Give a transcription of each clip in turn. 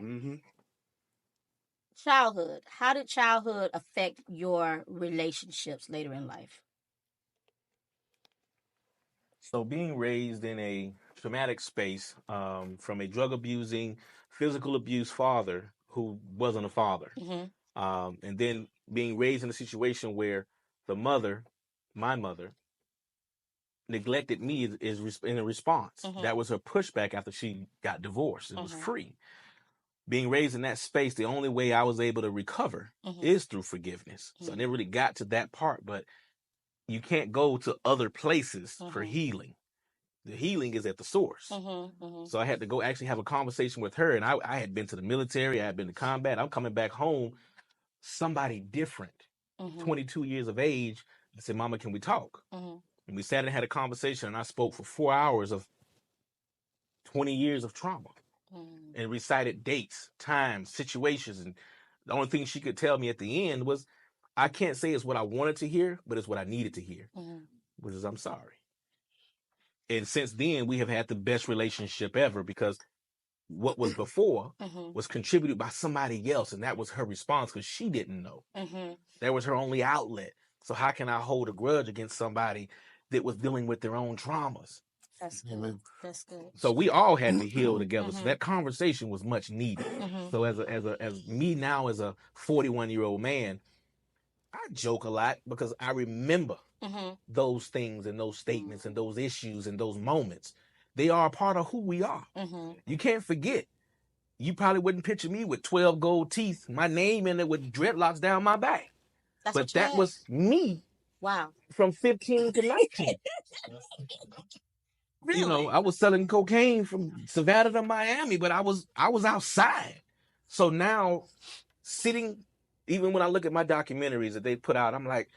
Mm-hmm. Childhood. How did childhood affect your relationships later in life? So being raised in a traumatic space from a drug abusing, physical abuse father who wasn't a father, Mm-hmm. and then being raised in a situation where the mother, my mother, neglected me in a response. Mm-hmm. That was her pushback after she got divorced. It was Mm-hmm. free. Being raised in that space, the only way I was able to recover Mm-hmm. is through forgiveness. So I never really got to that part, but you can't go to other places for Mm-hmm. healing. The healing is at the source. Mm-hmm. Mm-hmm. So I had to go actually have a conversation with her. And I had been to the military, I had been to combat. I'm coming back home, somebody different, Mm-hmm. 22 years of age. I said, Mama, can we talk? Mm-hmm. And we sat and had a conversation. And I spoke for 4 hours of 20 years of trauma Mm-hmm. and recited dates, times, situations. And the only thing she could tell me at the end was, I can't say it's what I wanted to hear, but it's what I needed to hear, Mm-hmm. which is I'm sorry. And since then, we have had the best relationship ever because what was before Mm-hmm. was contributed by somebody else. And that was her response because she didn't know. Mm-hmm. That was her only outlet. So how can I hold a grudge against somebody that was dealing with their own traumas? That's good. Amen. That's good. So we all had to heal together. So Mm-hmm. that conversation was much needed. Mm-hmm. So as me now as a 41-year-old man, I joke a lot because I remember Mm-hmm. those things and those statements and those issues and those moments. They are a part of who we are. Mm-hmm. You can't forget. You probably wouldn't picture me with 12 gold teeth, my name in it with dreadlocks down my back. That's But what you that had. was me Wow. from 15 to 19. Really? I was selling cocaine from Savannah to Miami, but I was outside. So now sitting, even when I look at my documentaries that they put out, I'm like,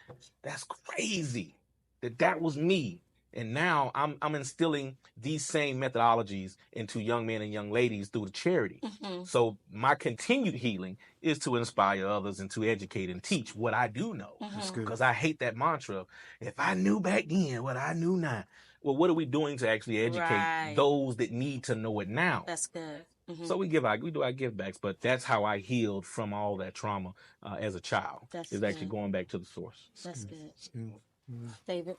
that's crazy that was me. And now I'm instilling these same methodologies into young men and young ladies through the charity. Mm-hmm. So my continued healing is to inspire others and to educate and teach what I do know. That's Mm-hmm. good. Because I hate that mantra of, if I knew back then what I knew now. Well, what are we doing to actually educate Right. those that need to know it now? That's good. Mm-hmm. So we do our give backs, but that's how I healed from all that trauma as a child. That's Is actually good. going back to the source. That's That's good. good. That's good. Yeah. David.